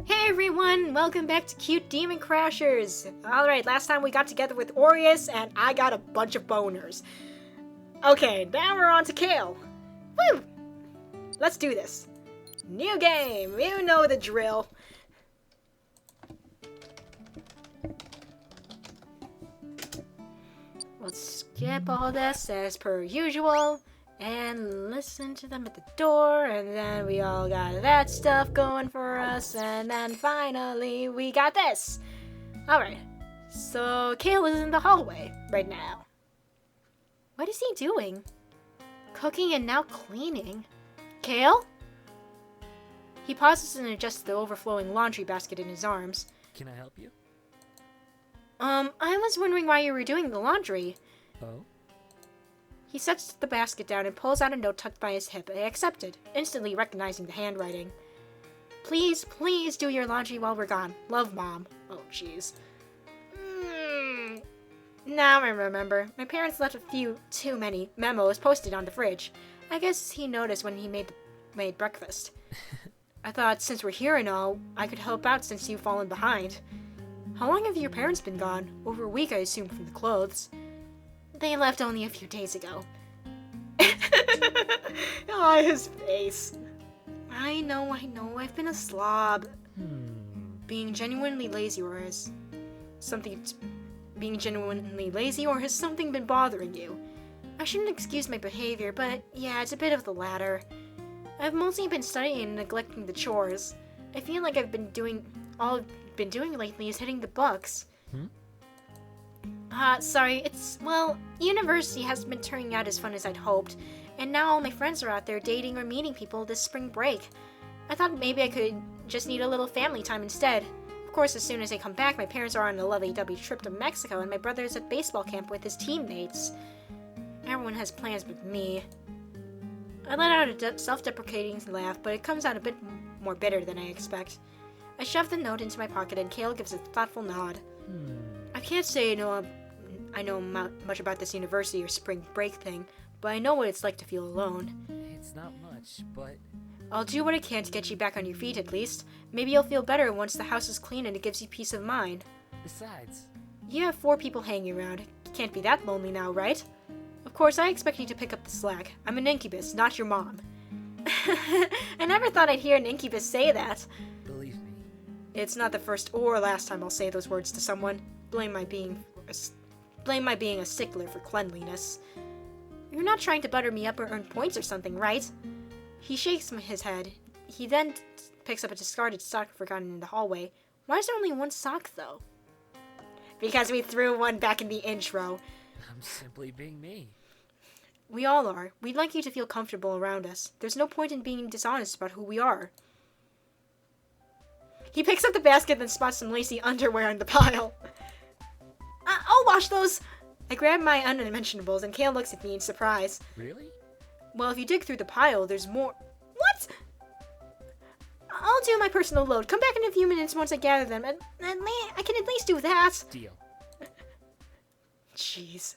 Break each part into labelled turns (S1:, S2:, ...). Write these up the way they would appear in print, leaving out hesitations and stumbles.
S1: Hey everyone, welcome back to Cute Demon Crashers! Alright, last time we got together with Aureus and I got a bunch of boners. Okay, now we're on to Kale. Woo! Let's do this. New game, you know the drill. Let's skip all this as per usual and listen to them at the door, and then we all got that stuff going for us, and then finally we got this. Alright, so Kale is in the hallway right now. What is he doing? Cooking and now cleaning. Kale? He pauses and adjusts the overflowing laundry basket in his arms.
S2: Can I help you?
S1: I was wondering why you were doing the laundry.
S2: Oh?
S1: He sets the basket down and pulls out a note tucked by his hip. I accepted, instantly recognizing the handwriting. Please, please do your laundry while we're gone. Love, Mom. Oh, jeez. Now I remember. My parents left a few too many memos posted on the fridge. I guess he noticed when he made breakfast. I thought since we're here and all, I could help out since you've fallen behind. How long have your parents been gone? Over a week, I assume, from the clothes. They left only a few days ago. Oh, his face. I know, I've been a slob. Being genuinely lazy or has something been bothering you? I shouldn't excuse my behavior, but yeah, it's a bit of the latter. I've mostly been studying and neglecting the chores. I feel like all I've been doing lately is hitting the books. Sorry, university hasn't been turning out as fun as I'd hoped, and now all my friends are out there dating or meeting people this spring break. I thought maybe I could just need a little family time instead. Of course, as soon as I come back, my parents are on a lovey-dovey trip to Mexico, and my brother is at baseball camp with his teammates. Everyone has plans but me. I let out a self-deprecating laugh, but it comes out a bit more bitter than I expect. I shove the note into my pocket, and Kale gives a thoughtful nod. I can't say I know much about this university or spring break thing, but I know what it's like to feel alone.
S2: It's not much, but...
S1: I'll do what I can to get you back on your feet at least. Maybe you'll feel better once the house is clean and it gives you peace of mind.
S2: Besides...
S1: You have 4 people hanging around. Can't be that lonely now, right? Of course, I expect you to pick up the slack. I'm an incubus, not your mom. I never thought I'd hear an incubus say that.
S2: Believe me.
S1: It's not the first or last time I'll say those words to someone. Blame my being a stickler for cleanliness. You're not trying to butter me up or earn points or something, right? He shakes his head. He then picks up a discarded sock forgotten in the hallway. Why is there only one sock, though? Because we threw one back in the intro.
S2: I'm simply being me.
S1: We all are. We'd like you to feel comfortable around us. There's no point in being dishonest about who we are. He picks up the basket and spots some lacy underwear in the pile. I'll wash those! I grab my unmentionables and Kale looks at me in surprise.
S2: Really?
S1: Well, if you dig through the pile, there's more. What? I'll do my personal load. Come back in a few minutes once I gather them. I can at least do that.
S2: Deal.
S1: Jeez.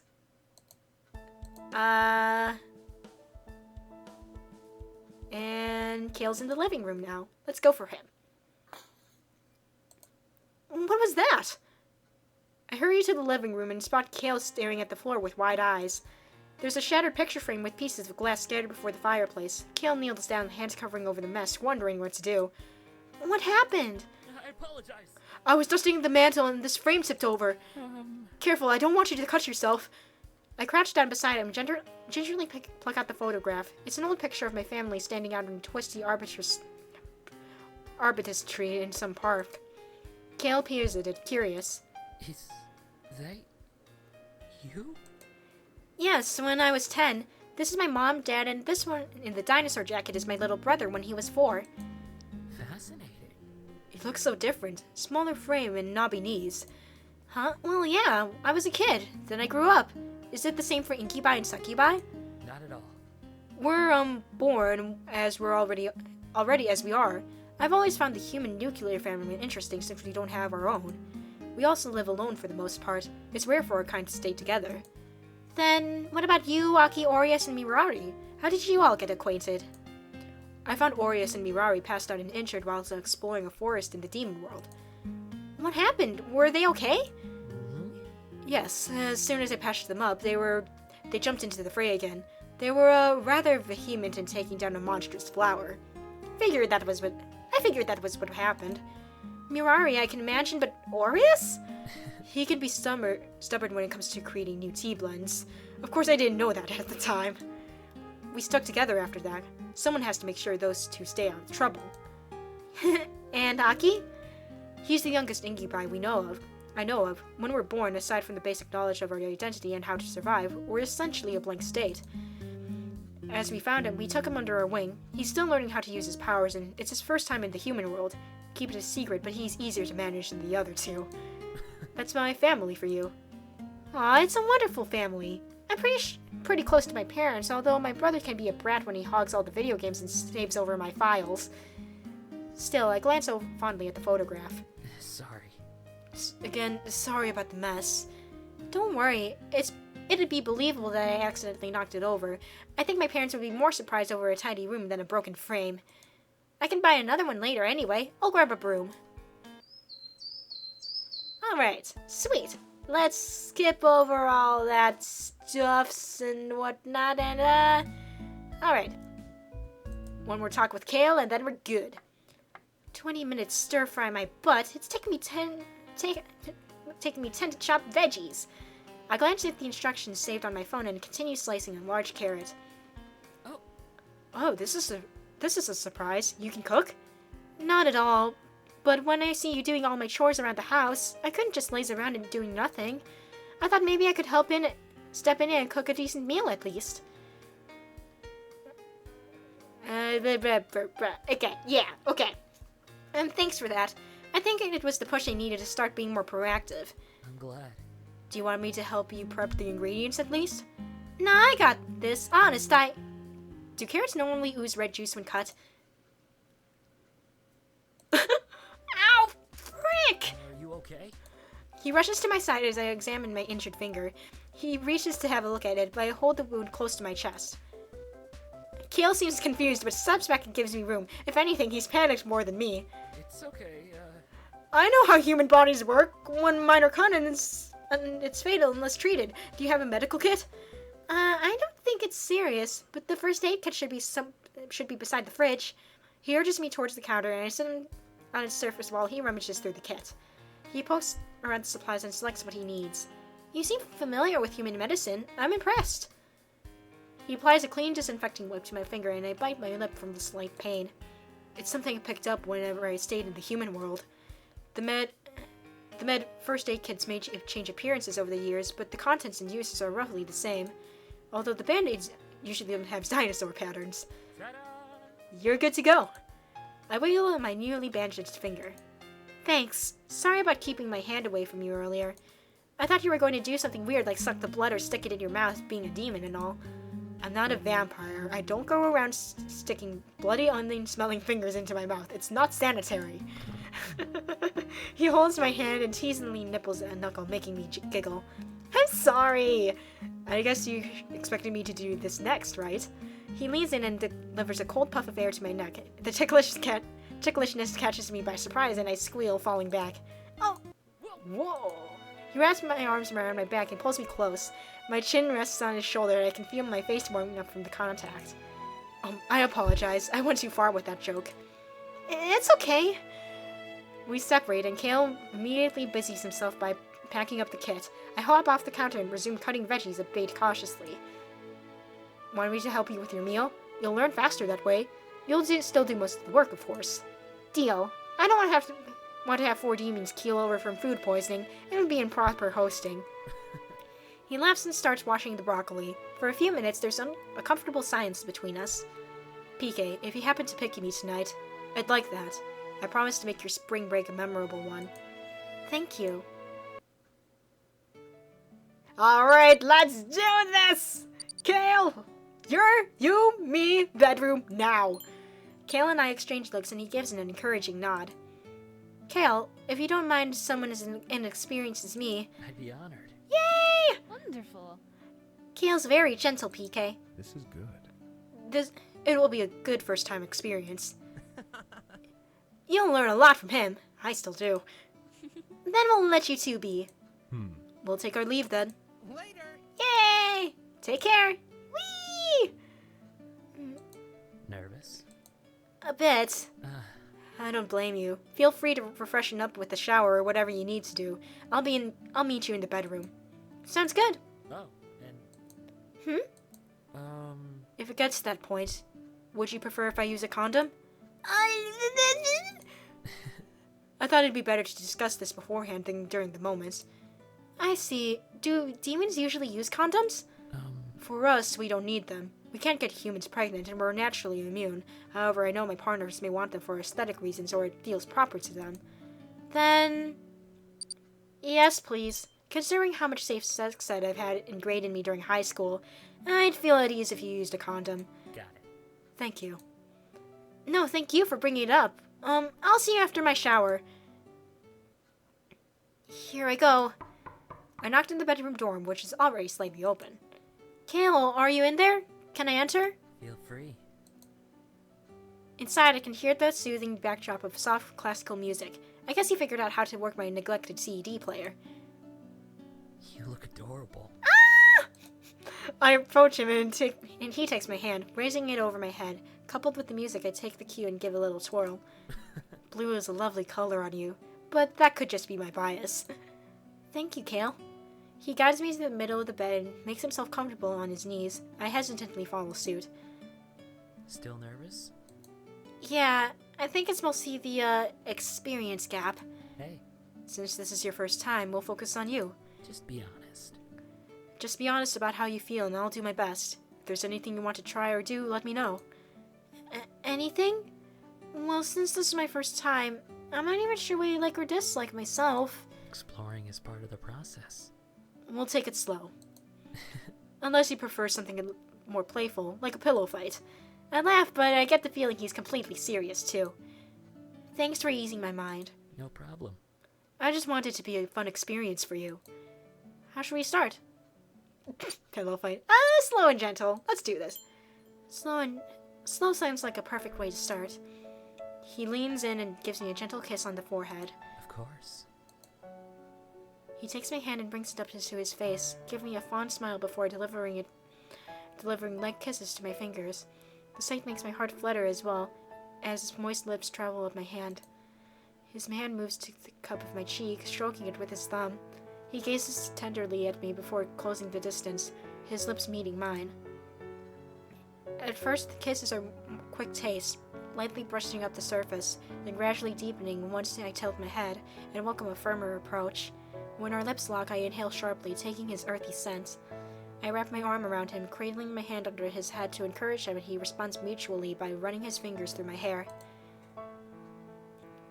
S1: And Kale's in the living room now. Let's go for him. What was that? I hurry to the living room and spot Kale staring at the floor with wide eyes. There's a shattered picture frame with pieces of glass scattered before the fireplace. Kale kneels down, hands covering over the mess, wondering what to do. What happened?
S2: I apologize.
S1: I was dusting the mantle and this frame tipped over. Careful, I don't want you to cut yourself. I crouch down beside him, gingerly pluck out the photograph. It's an old picture of my family standing out in a twisty arbutus tree in some park. Kale peers at it, curious.
S2: Is that you?
S1: Yes, when I was 10. This is my mom, dad, and this one in the dinosaur jacket is my little brother when he was 4.
S2: Fascinating.
S1: It looks so different. Smaller frame and knobby knees. Huh? Well, yeah, I was a kid. Then I grew up. Is it the same for incubi and succubi?
S2: Not at all.
S1: We're, born as we're already as we are. I've always found the human nuclear family interesting since we don't have our own. We also live alone for the most part. It's rare for our kind to stay together. Then, what about you, Aki, Aureus, and Mirari? How did you all get acquainted? I found Aureus and Mirari passed out and injured whilst exploring a forest in the demon world. What happened? Were they okay? Yes, as soon as I patched them up, they jumped into the fray again. They were rather vehement in taking down a monstrous flower. I figured that was what happened. Mirari, I can imagine, but Aureus? He can be stubborn when it comes to creating new tea blends. Of course, I didn't know that at the time. We stuck together after that. Someone has to make sure those two stay out of trouble. And Aki? He's the youngest incubi I know of. When we're born, aside from the basic knowledge of our identity and how to survive, we're essentially a blank state. As we found him, we took him under our wing. He's still learning how to use his powers, and it's his first time in the human world. Keep it a secret, but he's easier to manage than the other two. That's my family for you. Aw, it's a wonderful family. I'm pretty close to my parents, although my brother can be a brat when he hogs all the video games and saves over my files. Still, I glance so fondly at the photograph.
S2: Sorry.
S1: Again, sorry about the mess. Don't worry, it'd be believable that I accidentally knocked it over. I think my parents would be more surprised over a tidy room than a broken frame. I can buy another one later anyway. I'll grab a broom. Alright, sweet. Let's skip over all that stuffs and whatnot and, alright. One more talk with Kale and then we're good. 20 minutes stir-fry my butt. It's taking me 10 to chop veggies. I glanced at the instructions saved on my phone and continued slicing a large carrot. Oh, this is a surprise. You can cook? Not at all. But when I see you doing all my chores around the house, I couldn't just laze around and doing nothing. I thought maybe I could step in and cook a decent meal at least. Okay. And thanks for that. I think it was the push I needed to start being more proactive.
S2: I'm glad.
S1: Do you want me to help you prep the ingredients at least? Nah, I got this. Honest, Do carrots normally ooze red juice when cut? Ow! Frick!
S2: Are you okay?
S1: He rushes to my side as I examine my injured finger. He reaches to have a look at it, but I hold the wound close to my chest. Kale seems confused, but steps back and gives me room. If anything, he's panicked more than me.
S2: It's okay,
S1: I know how human bodies work. One minor cut and it's fatal unless treated. Do you have a medical kit? I don't think it's serious, but the first aid kit should be beside the fridge. He urges me towards the counter, and I sit on its surface while he rummages through the kit. He pokes around the supplies and selects what he needs. You seem familiar with human medicine. I'm impressed. He applies a clean disinfecting wipe to my finger, and I bite my lip from the slight pain. It's something I picked up whenever I stayed in the human world. The med first aid kits may change appearances over the years, but the contents and uses are roughly the same. Although the band-aids usually don't have dinosaur patterns.
S2: Ta-da!
S1: You're good to go. I wiggle my newly bandaged finger. Thanks. Sorry about keeping my hand away from you earlier. I thought you were going to do something weird like suck the blood or stick it in your mouth, being a demon and all. I'm not a vampire. I don't go around sticking bloody onion-smelling fingers into my mouth. It's not sanitary. He holds my hand and teasingly nipples a knuckle, making me giggle. I'm sorry. I guess you expected me to do this next, right? He leans in and delivers a cold puff of air to my neck. The ticklishness catches me by surprise, and I squeal, falling back. Oh! Whoa! He wraps my arms around my back and pulls me close. My chin rests on his shoulder, and I can feel my face warming up from the contact. I apologize. I went too far with that joke. It's okay. We separate, and Kale immediately busies himself by packing up the kit. I hop off the counter and resume cutting veggies, albeit cautiously. Want me to help you with your meal? You'll learn faster that way. You'll still do most of the work, of course. Deal. I don't want to have 4 demons keel over from food poisoning. It would be improper hosting. He laughs and starts washing the broccoli. For a few minutes, there's a comfortable silence between us. PK, if you happen to pick me tonight, I'd like that. I promise to make your spring break a memorable one. Thank you. Alright, let's do this! Kale! You, me, bedroom, now! Kale and I exchange looks and he gives an encouraging nod. Kale, if you don't mind someone as inexperienced as me...
S2: I'd be honored.
S1: Yay!
S3: Wonderful.
S1: Kale's very gentle, PK.
S4: This is good.
S1: It will be a good first-time experience. You'll learn a lot from him. I still do. Then we'll let you two be. We'll take our leave then.
S2: Later.
S1: Yay! Take care. Whee!
S2: Nervous?
S1: A bit. I don't blame you. Feel free to freshen up with a shower or whatever you need to do. I'll meet you in the bedroom. Sounds good.
S2: Oh, and...
S1: If it gets to that point, would you prefer if I use a condom? I thought it'd be better to discuss this beforehand than during the moment. I see. Do demons usually use condoms? For us, we don't need them. We can't get humans pregnant, and we're naturally immune. However, I know my partners may want them for aesthetic reasons or it feels proper to them. Then... yes, please. Considering how much safe sex ed I've had ingrained in me during high school, I'd feel at ease if you used a condom.
S2: Got it.
S1: Thank you. No, thank you for bringing it up. I'll see you after my shower. Here I go. I knocked on the bedroom door, which is already slightly open. Kale, are you in there? Can I enter?
S2: Feel free.
S1: Inside, I can hear the soothing backdrop of soft classical music. I guess he figured out how to work my neglected CED player.
S2: You look adorable.
S1: I approach him and he takes my hand, raising it over my head. Coupled with the music, I take the cue and give a little twirl. Blue is a lovely color on you, but that could just be my bias. Thank you, Kale. He guides me to the middle of the bed and makes himself comfortable on his knees. I hesitantly follow suit.
S2: Still nervous?
S1: Yeah, I think it's mostly the experience gap.
S2: Hey,
S1: Since this is your first time, we'll focus on you.
S2: just be honest.
S1: Just be honest about how you feel and I'll do my best. If there's anything you want to try or do, let me know. Anything? Well, since this is my first time, I'm not even sure what I like or dislike myself.
S2: Exploring is part of the process.
S1: We'll take it slow. Unless you prefer something more playful, like a pillow fight. I laugh, but I get the feeling he's completely serious, too. Thanks for easing my mind.
S2: No problem.
S1: I just want it to be a fun experience for you. How should we start? Pillow fight. Slow and gentle. Let's do this. Slow sounds like a perfect way to start. He leans in and gives me a gentle kiss on the forehead.
S2: Of course.
S1: He takes my hand and brings it up to his face, giving me a fond smile before delivering light kisses to my fingers. The sight makes my heart flutter as well, as his moist lips travel up my hand. His hand moves to the cup of my cheek, stroking it with his thumb. He gazes tenderly at me before closing the distance, his lips meeting mine. At first, the kisses are quick taste, lightly brushing up the surface, then gradually deepening once I tilt my head and welcome a firmer approach. When our lips lock, I inhale sharply, taking his earthy scent. I wrap my arm around him, cradling my hand under his head to encourage him, and he responds mutually by running his fingers through my hair.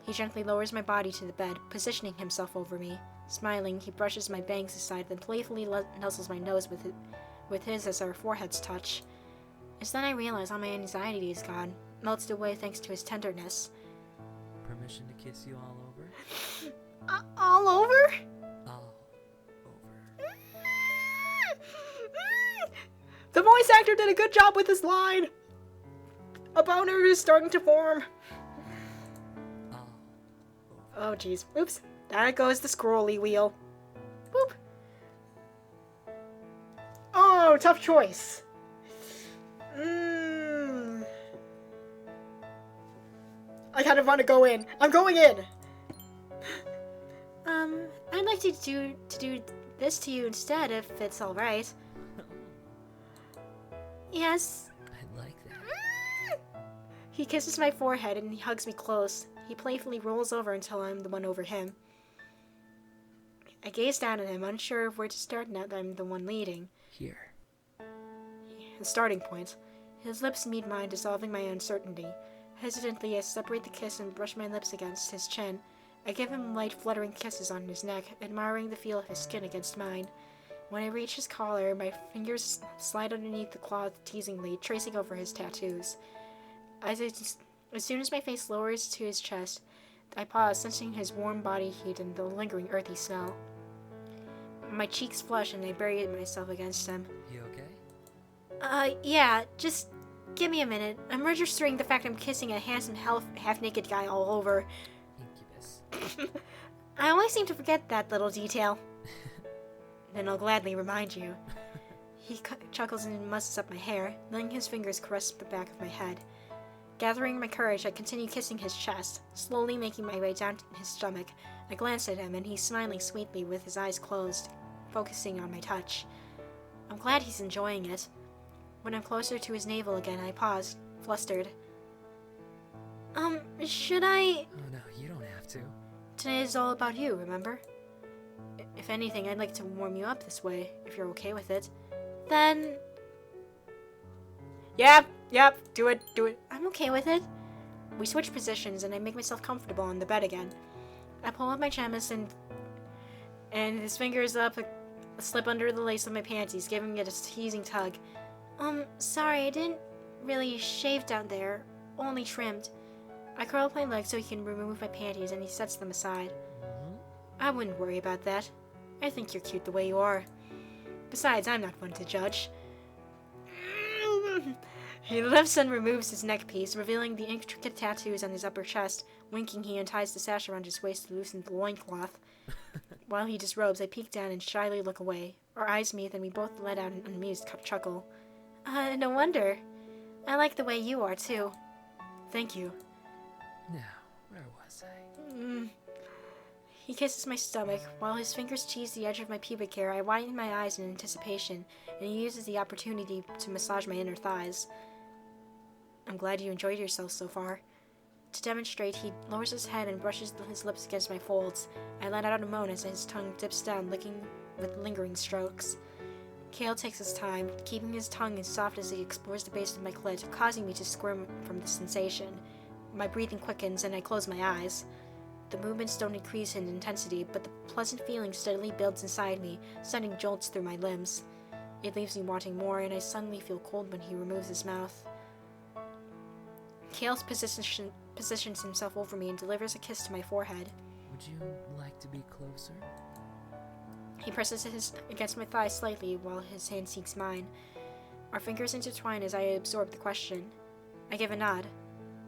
S1: He gently lowers my body to the bed, positioning himself over me. Smiling, he brushes my bangs aside, then playfully nuzzles my nose with his as our foreheads touch. It's then I realize all my anxiety is gone, melted away thanks to his tenderness.
S2: Permission to kiss you all over?
S1: All over?
S2: All over.
S1: The voice actor did a good job with this line. A boner is starting to form.
S2: All
S1: Oh, jeez. Oops. There goes the scrolly wheel. Boop. Oh, tough choice. I kind of want to go in. I'm going in. I'd like to do this to you instead, if it's all right. Yes.
S2: I'd like that.
S1: He kisses my forehead and he hugs me close. He playfully rolls over until I'm the one over him. I gaze down at him, unsure of where to start now that I'm the one leading.
S2: Here.
S1: The starting point. His lips meet mine, dissolving my uncertainty. Hesitantly, I separate the kiss and brush my lips against his chin. I give him light, fluttering kisses on his neck, admiring the feel of his skin against mine. When I reach his collar, my fingers slide underneath the cloth teasingly, tracing over his tattoos. As soon as my face lowers to his chest, I pause, sensing his warm body heat and the lingering earthy smell. My cheeks flush and I bury myself against him.
S2: You okay?
S1: Yeah, just Give me a minute. I'm registering the fact I'm kissing a handsome, half-naked guy all over.
S2: Incubus.
S1: I always seem to forget that little detail. Then I'll gladly remind you. He chuckles and musses up my hair, letting his fingers caress the back of my head. Gathering my courage, I continue kissing his chest, slowly making my way down to his stomach. I glance at him, and he's smiling sweetly with his eyes closed, focusing on my touch. I'm glad he's enjoying it. When I'm closer to his navel again, I pause, flustered. Should I...
S2: Oh no, you don't have to.
S1: Today is all about you, remember? If anything, I'd like to warm you up this way, if you're okay with it. Then... Yep, do it. I'm okay with it. We switch positions, and I make myself comfortable on the bed again. I pull up my chemise, and his fingers up, slip under the lace of my panties, giving it a teasing tug. Sorry, I didn't really shave down there, only trimmed. I curl up my legs so he can remove my panties, and he sets them aside. I wouldn't worry about that. I think you're cute the way you are. Besides, I'm not one to judge. He lifts and removes his neck piece, revealing the intricate tattoos on his upper chest. Winking, he unties the sash around his waist to loosen the loincloth. While he disrobes, I peek down and shyly look away. Our eyes meet, and we both let out an amused chuckle. No wonder. I like the way you are, too. Thank you.
S2: Now, where was I?
S1: He kisses my stomach. While his fingers tease the edge of my pubic hair, I widen my eyes in anticipation, and he uses the opportunity to massage my inner thighs. I'm glad you enjoyed yourself so far. To demonstrate, he lowers his head and brushes his lips against my folds. I let out a moan as his tongue dips down, licking with lingering strokes. Kale takes his time, keeping his tongue as soft as he explores the base of my clit, causing me to squirm from the sensation. My breathing quickens, and I close my eyes. The movements don't increase in intensity, but the pleasant feeling steadily builds inside me, sending jolts through my limbs. It leaves me wanting more, and I suddenly feel cold when he removes his mouth. Kale positions himself over me and delivers a kiss to my forehead.
S2: Would you like to be closer?
S1: He presses his against my thigh slightly while his hand seeks mine. Our fingers intertwine as I absorb the question. I give a nod.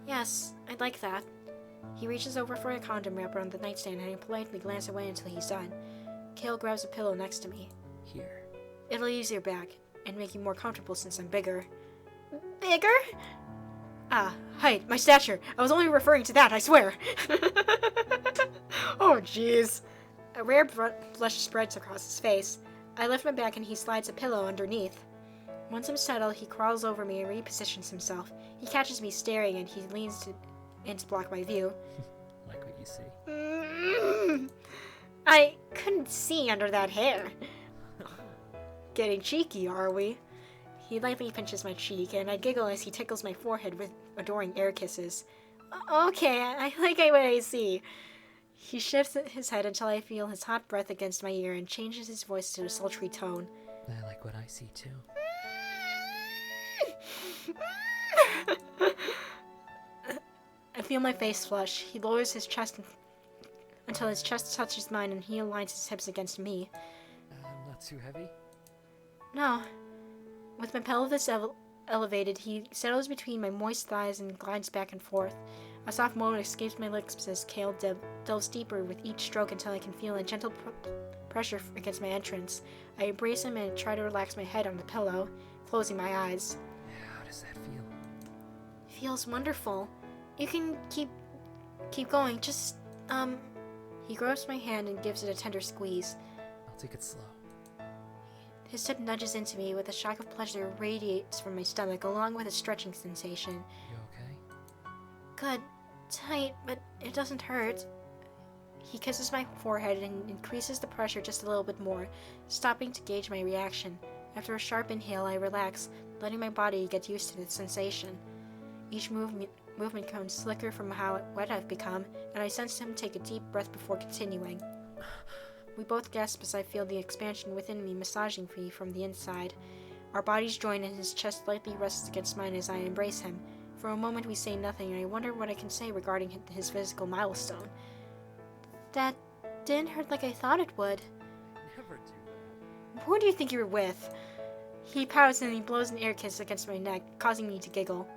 S1: Yes, I'd like that. He reaches over for a condom wrapper on the nightstand, and I politely glance away until he's done. Kale grabs a pillow next to me.
S2: Here.
S1: It'll ease your back, and make you more comfortable since I'm bigger. Bigger? Height, my stature. I was only referring to that, I swear. Oh, jeez. A rare blush spreads across his face. I lift my back and he slides a pillow underneath. Once I'm settled, he crawls over me and repositions himself. He catches me staring and he leans in to block my view.
S2: Like what you see.
S1: I couldn't see under that hair. Getting cheeky, are we? He lightly pinches my cheek, and I giggle as he tickles my forehead with adoring air kisses. Okay, I like what I see. He shifts his head until I feel his hot breath against my ear and changes his voice to a sultry tone.
S2: I like what I see, too.
S1: I feel my face flush. He lowers his chest until his chest touches mine, and he aligns his hips against me.
S2: Not too heavy?
S1: No. With my pelvis elevated, he settles between my moist thighs and glides back and forth. A soft moan escapes my lips as Kale delves deeper with each stroke until I can feel a gentle pressure against my entrance. I embrace him and try to relax my head on the pillow, closing my eyes.
S2: How does that feel?
S1: Feels wonderful. You can keep going. Just, He grabs my hand and gives it a tender squeeze.
S2: I'll take it slow.
S1: His tip nudges into me with a shock of pleasure radiates from my stomach, along with a stretching sensation.
S2: You okay?
S1: Good. Tight, but it doesn't hurt. He kisses my forehead and increases the pressure just a little bit more, stopping to gauge my reaction. After a sharp inhale, I relax, letting my body get used to the sensation. Each movement comes slicker from how wet I've become, and I sense him take a deep breath before continuing. We both gasp as I feel the expansion within me massaging me from the inside. Our bodies join and his chest lightly rests against mine as I embrace him. For a moment we say nothing, and I wonder what I can say regarding his physical milestone. That didn't hurt like I thought it would.
S2: Never do that.
S1: Who do you think you're with? He pouts and he blows an air kiss against my neck, causing me to giggle.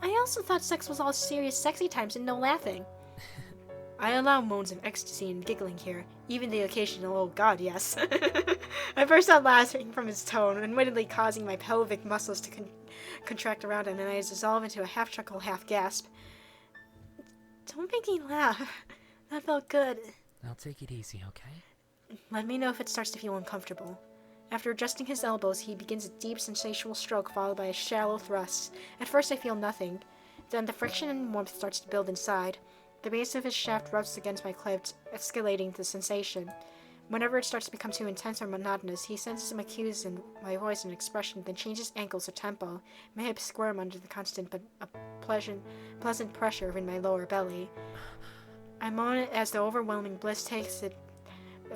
S1: I also thought sex was all serious, sexy times and no laughing. I allow moans of ecstasy and giggling here, even the occasional "oh god, yes." I burst out laughing from his tone, unwittingly causing my pelvic muscles to contract around him, and I dissolve into a half-chuckle, half-gasp. Don't make me laugh. That felt good.
S2: I'll take it easy, okay?
S1: Let me know if it starts to feel uncomfortable. After adjusting his elbows, he begins a deep, sensual stroke followed by a shallow thrust. At first I feel nothing. Then the friction and warmth starts to build inside. The base of his shaft rubs against my cleft, escalating the sensation. Whenever it starts to become too intense or monotonous, he senses my cues in my voice and expression, then changes ankles or tempo. My hips squirm under the constant but pleasant pressure in my lower belly. I moan as the overwhelming bliss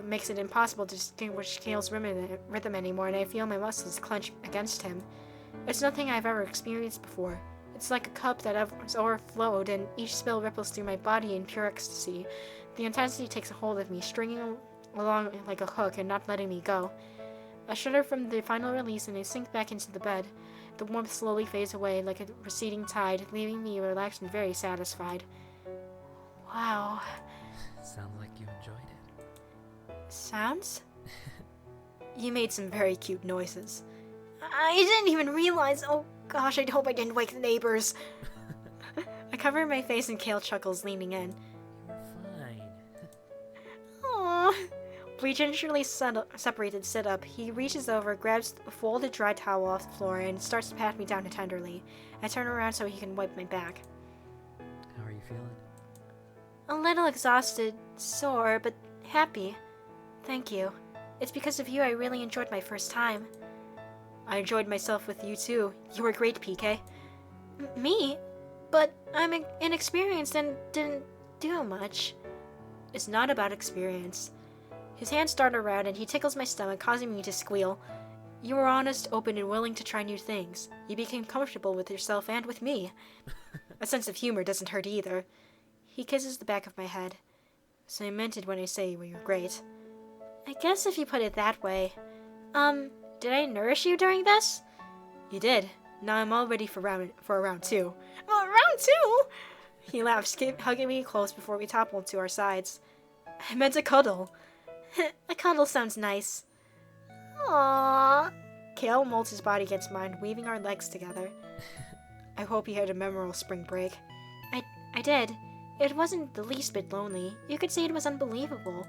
S1: makes it impossible to distinguish Kale's rhythm anymore, and I feel my muscles clench against him. It's nothing I've ever experienced before. It's like a cup that has overflowed, and each spill ripples through my body in pure ecstasy. The intensity takes a hold of me, stringing along like a hook and not letting me go. I shudder from the final release, and I sink back into the bed. The warmth slowly fades away like a receding tide, leaving me relaxed and very satisfied. Wow.
S2: Sounds like you enjoyed it.
S1: Sounds? You made some very cute noises. I didn't even realize. Oh gosh, I hope I didn't wake the neighbors. I cover my face and Kale chuckles, leaning in.
S2: You're fine.
S1: Aww. We gingerly separated sit up. He reaches over, grabs a folded dry towel off the floor, and starts to pat me down tenderly. I turn around so he can wipe my back.
S2: How are you feeling?
S1: A little exhausted, sore, but happy. Thank you. It's because of you I really enjoyed my first time. I enjoyed myself with you too. You were great, PK. Me? But I'm inexperienced and didn't do much. It's not about experience. His hands dart around and he tickles my stomach, causing me to squeal. You were honest, open, and willing to try new things. You became comfortable with yourself and with me. A sense of humor doesn't hurt either. He kisses the back of my head. So I meant it when I say you were great. I guess if you put it that way. Did I nourish you during this? You did. Now I'm all ready for round two. Oh, round two? He laughs, hugging me close before we topple to our sides. I meant a cuddle. A cuddle sounds nice. Aww. Kale molds his body against mine, weaving our legs together. I hope you had a memorable spring break. I did. It wasn't the least bit lonely. You could say it was unbelievable.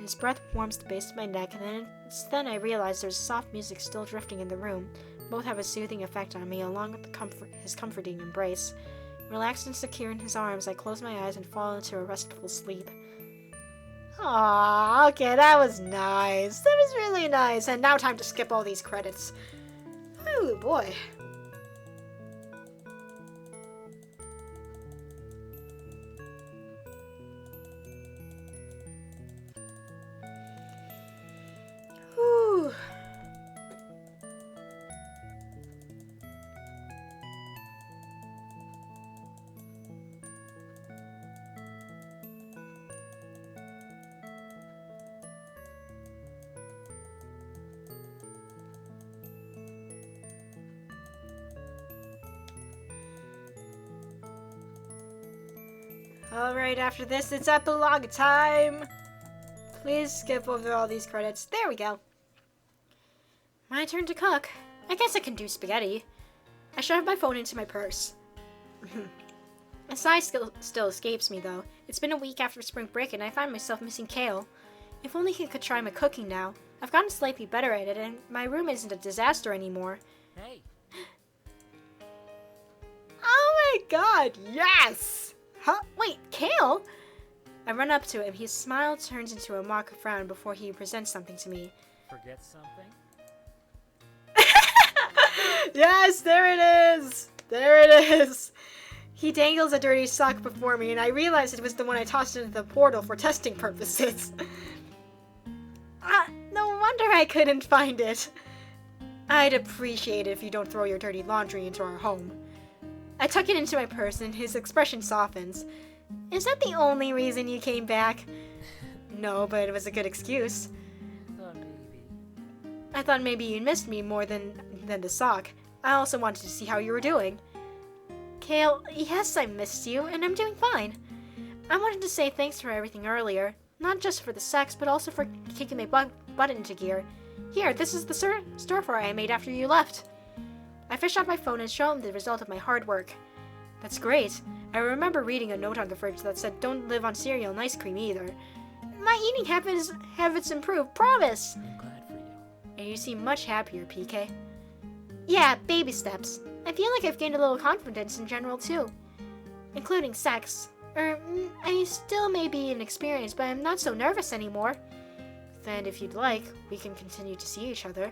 S1: His breath warms the base of my neck, and then I realize there's soft music still drifting in the room. Both have a soothing effect on me, along with his comforting embrace. Relaxed and secure in his arms, I close my eyes and fall into a restful sleep. Aww, okay, that was nice. That was really nice. And now time to skip all these credits. Oh boy. Whew. Alright, after this, it's epilogue time! Please skip over all these credits. There we go. My turn to cook. I guess I can do spaghetti. I shove my phone into my purse. A sigh still escapes me, though. It's been a week after spring break, and I find myself missing Kale. If only he could try my cooking now. I've gotten slightly better at it, and my room isn't a disaster anymore.
S2: Hey!
S1: Oh my god, yes! Huh? Wait, Kale? I run up to him. His smile turns into a mock frown before he presents something to me.
S2: Forget something?
S1: Yes, there it is! There it is! He dangles a dirty sock before me, and I realize it was the one I tossed into the portal for testing purposes. No wonder I couldn't find it. I'd appreciate it if you don't throw your dirty laundry into our home. I tuck it into my purse, and his expression softens. Is that the only reason you came back? No, but it was a good excuse.
S2: Thought maybe.
S1: I thought maybe you missed me more than than the sock. I also wanted to see how you were doing. Kale, yes, I missed you, and I'm doing fine. I wanted to say thanks for everything earlier. Not just for the sex, but also for kicking my butt into gear. Here, this is the stir fry I made after you left. I fished out my phone and showed him the result of my hard work. That's great. I remember reading a note on the fridge that said don't live on cereal and ice cream either. My eating habits improved, promise!
S2: I'm glad for you.
S1: And you seem much happier, PK. Yeah, baby steps. I feel like I've gained a little confidence in general too. Including sex. I still may be inexperienced, but I'm not so nervous anymore. Then if you'd like, we can continue to see each other.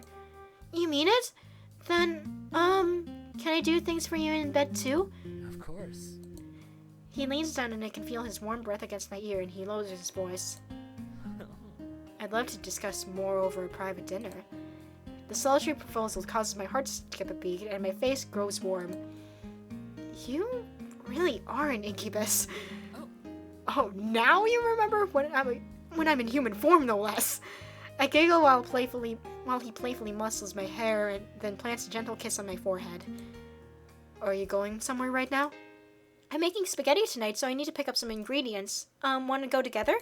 S1: You mean it? Then, can I do things for you in bed too?
S2: Of course.
S1: He leans down and I can feel his warm breath against my ear and he lowers his voice. I'd love to discuss more over a private dinner. The sultry proposal causes my heart to skip a beat and my face grows warm. You really are an incubus. Oh, now you remember when I'm in human form, no less. I giggle while he playfully muscles my hair and then plants a gentle kiss on my forehead. Are you going somewhere right now? I'm making spaghetti tonight, so I need to pick up some ingredients. Want to go together?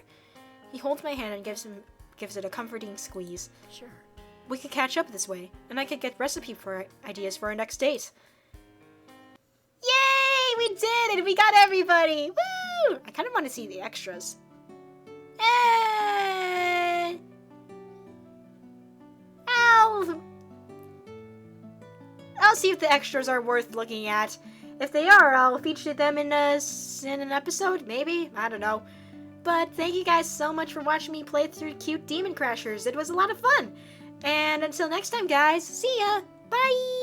S1: He holds my hand and gives it a comforting squeeze.
S2: Sure.
S1: We could catch up this way, and I could get recipe ideas for our next date. Yay! We did it! We got everybody! Woo! I kind of want to see the extras. I'll see if the extras are worth looking at. If they are, I'll feature them in an episode, maybe? I don't know. But thank you guys so much for watching me play through Cute Demon Crashers. It was a lot of fun. And until next time, guys, see ya! Bye!